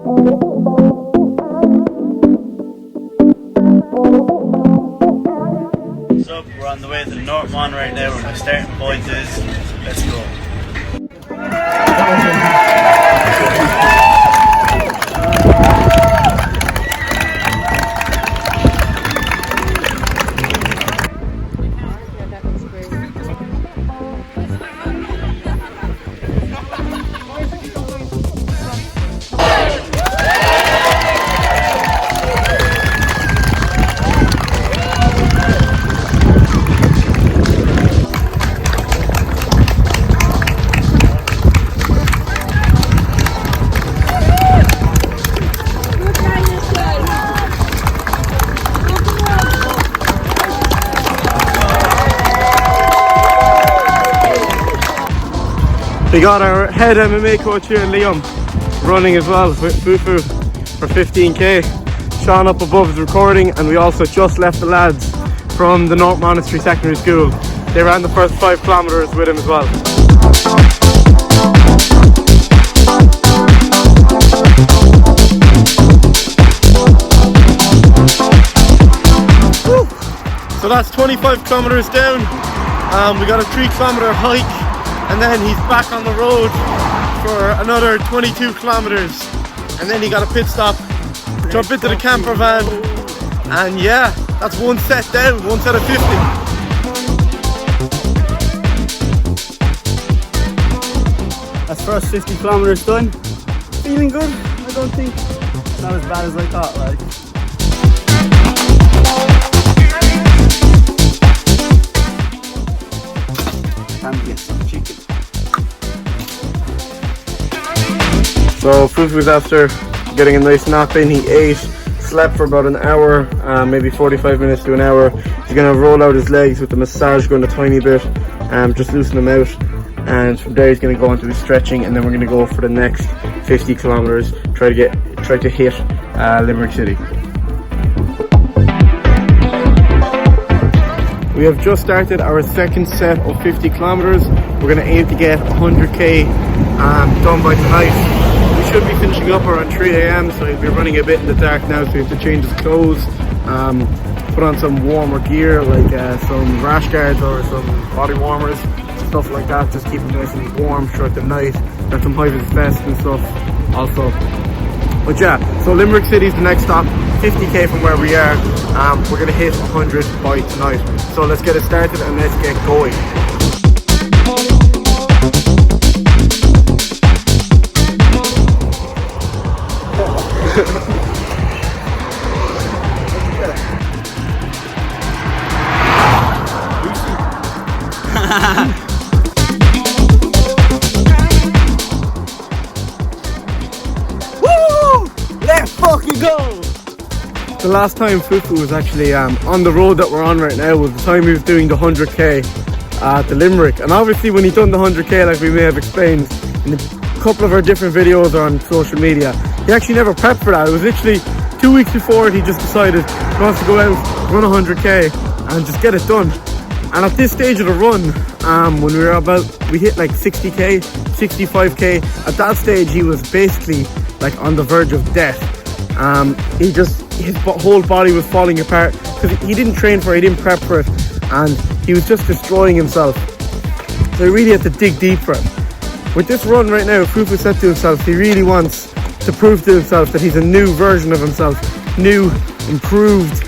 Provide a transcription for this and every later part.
So we're on the way to the North Mon right now where my starting point is. Let's go. We got our head MMA coach here, Liam, running as well with Fufu for 15k. Sean up above is recording, and we also just left the lads from the North Monastery Secondary School. They ran the first 5 kilometers with him as well. Woo. So that's 25 kilometers down. We got a 3 kilometer hike, and then he's back on the road for another 22 kilometers, and then he got a pit stop, jump into the camper van, and yeah, that's one set down, one set of 50. That's first 50 kilometers done. Feeling good. I don't think it's not as bad as I thought. Like, time to get some chicken. So Fufu's after getting a nice nap in. He ate, slept for about an hour, maybe 45 minutes to an hour. He's going to roll out his legs with the massage going a tiny bit, just loosen them out. And from there he's going to go into his stretching, and then we're going to go for the next 50 kilometers, try to hit Limerick City. We have just started our second set of 50 kilometers. We're going to aim to get 100k done by tonight. We should be finishing up around 3 AM, so he'll be running a bit in the dark now, so we have to change his clothes, put on some warmer gear like some rash guards or some body warmers, stuff like that, just keep him nice and warm throughout the night. Got some high-vis vests and stuff also. But yeah, so Limerick City is the next stop, 50k from where we are. We're going to hit 100 by tonight. So let's get it started and let's get going. let's fucking go! The last time Fufu was actually on the road that we're on right now was the time he was doing the 100k at the Limerick. And obviously when he done the 100k, like we may have explained in a couple of our different videos on social media, he actually never prepped for that. It was literally 2 weeks before he just decided he wants to go out, run 100k and just get it done. And at this stage of the run, when we hit like 60k, 65k, at that stage he was basically like on the verge of death. His whole body was falling apart because he didn't train for it, he didn't prep for it, and he was just destroying himself. So he really had to dig deep for it. With this run right now, Fufu said to himself he really wants to prove to himself that he's a new version of himself, new, improved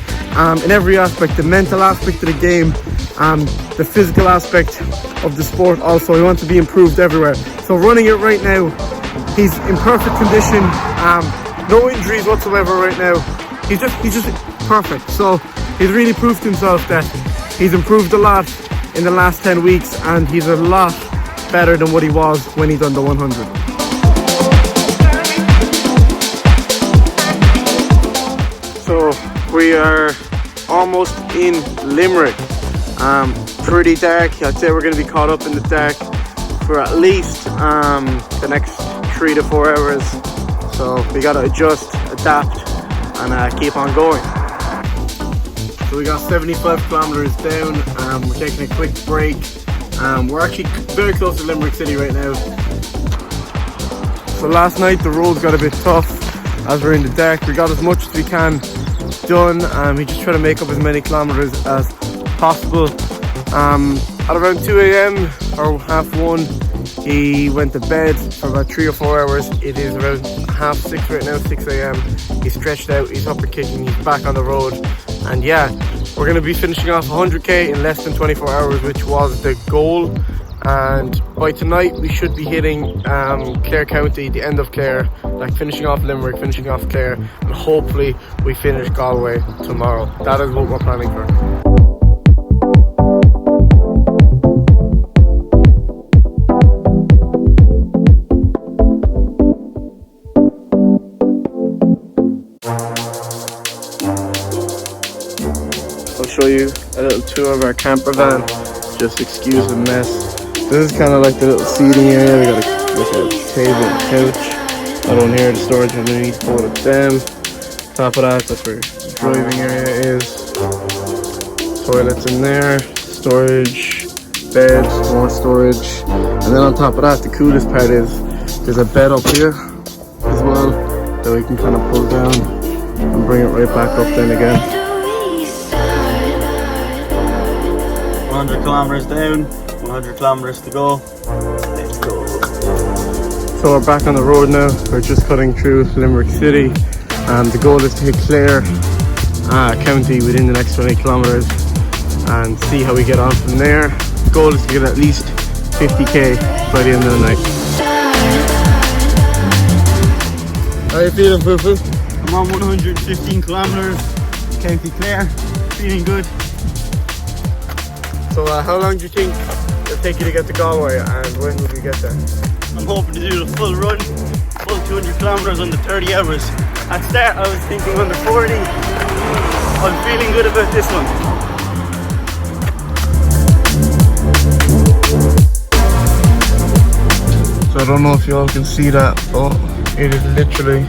in every aspect, the mental aspect of the game, the physical aspect of the sport also. He wants to be improved everywhere. So running it right now, he's in perfect condition, no injuries whatsoever right now. He's just perfect. So he's really proved to himself that he's improved a lot in the last 10 weeks, and he's a lot better than what he was when he done the 100. So we are almost in Limerick. Pretty dark. I'd say we're going to be caught up in the dark for at least the next 3 to 4 hours. So we got to adjust, adapt, and keep on going. So we got 75 kilometers down. We're taking a quick break. We're actually very close to Limerick City right now. So last night the roads got a bit tough. as we're in the deck. We got as much as we can done, and we just try to make up as many kilometers as possible. At around 2 a.m. or half 1, he went to bed for about 3 or 4 hours. It is around half 6 right now, 6 a.m. He's stretched out, he's up and kicking, he's back on the road. And yeah, we're going to be finishing off 100k in less than 24 hours, which was the goal. And by tonight we should be hitting Clare County, the end of Clare, like finishing off Limerick, finishing off Clare, and hopefully we finish Galway tomorrow. That is what we're planning for. I'll show you a little tour of our camper van. Just excuse the mess. This is kind of like the little seating area. We got a table and couch. That one here, the storage underneath, both of them. Top of that, that's where the driving area is. Toilets in there, storage, bed, more storage. And then on top of that, the coolest part is there's a bed up here as well that we can kind of pull down and bring it right back up then again. 100 kilometers down, 100 kilometers to go. Let's go. So we're back on the road now. We're just cutting through Limerick City. The goal is to hit Clare County within the next 20 kilometers and see how we get on from there. The goal is to get at least 50k by the end of the night. How are you feeling, Fufu? I'm on 115 kilometers, County Clare, feeling good. So how long do you think it'll take you to get to Galway, and when will you get there? I'm hoping to do the full run, full 200 kilometers under 30 hours. At start I was thinking under 40. I'm feeling good about this one. So I don't know if you all can see that, but it is literally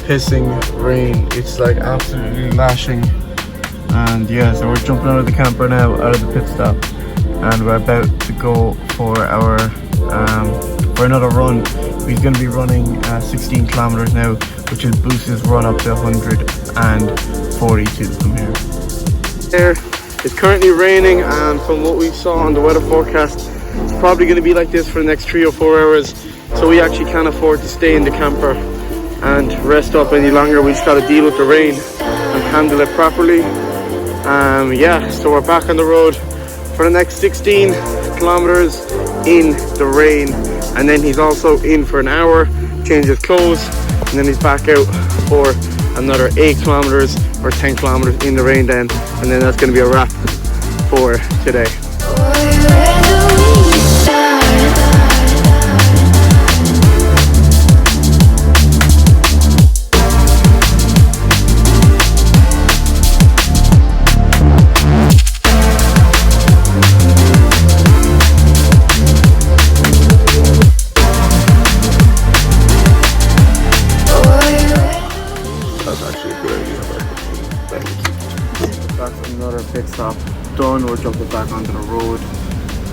pissing rain. It's like absolutely lashing. And yeah, so we're jumping out of the camper now, out of the pit stop, and we're about to go for our for another run. He's going to be running 16 kilometers now, which will boost his run up to 142 from here. It's currently raining, and from what we saw on the weather forecast, it's probably going to be like this for the next 3 or 4 hours. So we actually can't afford to stay in the camper and rest up any longer. We just got to deal with the rain and handle it properly. Yeah, so we're back on the road for the next 16 kilometers in the rain, and then he's also in for an hour, change his clothes, and then he's back out for another 8 kilometers or 10 kilometers in the rain then, and then that's going to be a wrap for today. 'cause that's another pit stop done. We're jumping back onto the road,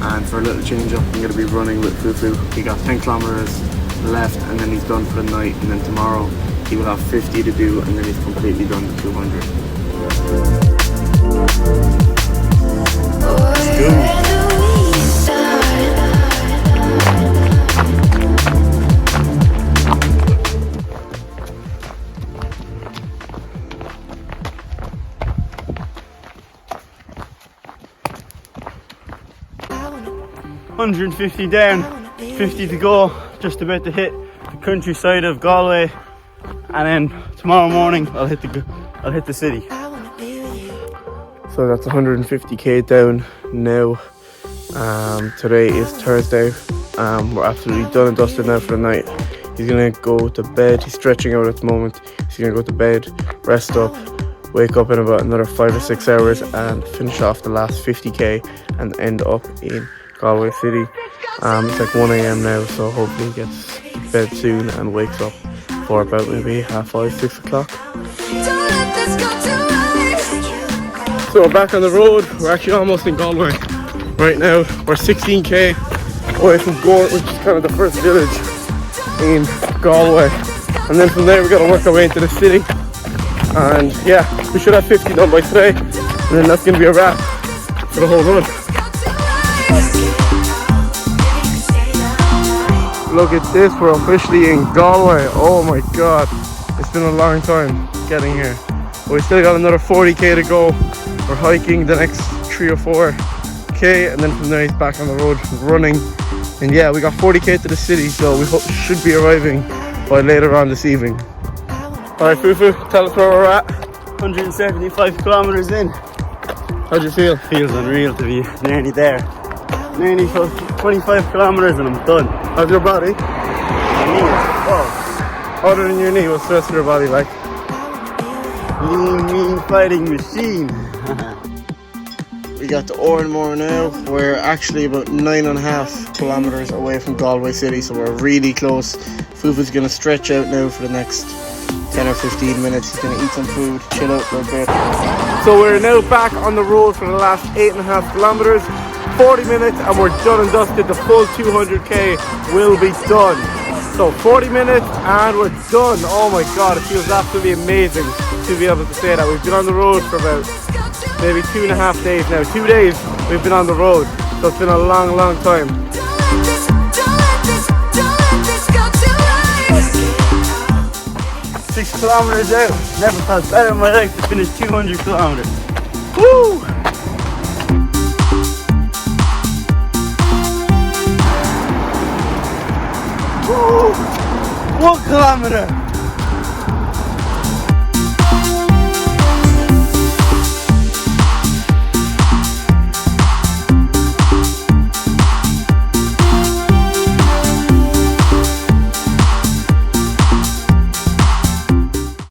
and for a little change up I'm going to be running with Fufu. He got 10 kilometers left and then he's done for the night, and then tomorrow he will have 50 to do, and then he's completely done the 200. Let's go. 150 down, 50 to go, just about to hit the countryside of Galway, and then tomorrow morning I'll hit the city. So that's 150k down now. Today is Thursday. We're absolutely done and dusted now for the night. He's gonna go to bed. He's stretching out at the moment. He's gonna go to bed, rest up, wake up in about another 5 or 6 hours and finish off the last 50k and end up in Galway City. It's like 1 a.m. now, so hopefully he gets to bed soon and wakes up for about maybe 5:30, 6 o'clock. So we're back on the road. We're actually almost in Galway right now. We're 16k away from Gore, which is kind of the first village in Galway. and then from there we gotta work our way into the city. And yeah, we should have 50 done by today, and then that's gonna be a wrap for the whole run. Look at this, we're officially in Galway. Oh my god, it's been a long time getting here. But we still got another 40k to go. We're hiking the next 3 or 4k, and then from there he's back on the road running. And yeah, we got 40k to the city, so we should be arriving by later on this evening. Alright, Fufu, tell us where we're at. 175 kilometers in. How'd you feel? Feels unreal to be nearly there. Nearly 25 kilometers and I'm done. How's your body? My knee. Other than your knee, what's the rest of your body like? Lean, mean fighting machine. We got to Oranmore now. We're actually about 9.5 kilometers away from Galway City, so we're really close. Fufu's gonna stretch out now for the next 10 or 15 minutes. He's gonna eat some food, chill out for a bit. So we're now back on the road for the last 8.5 kilometers. 40 minutes and we're done and dusted. The full 200k will be done. So 40 minutes and we're done. Oh my god, it feels absolutely amazing to be able to say that. We've been on the road for about maybe 2.5 days now. 2 days we've been on the road, so it's been a long time. Six kilometers out. Never felt better in my life to finish 200 kilometers. Woo! Woo! 1 kilometer.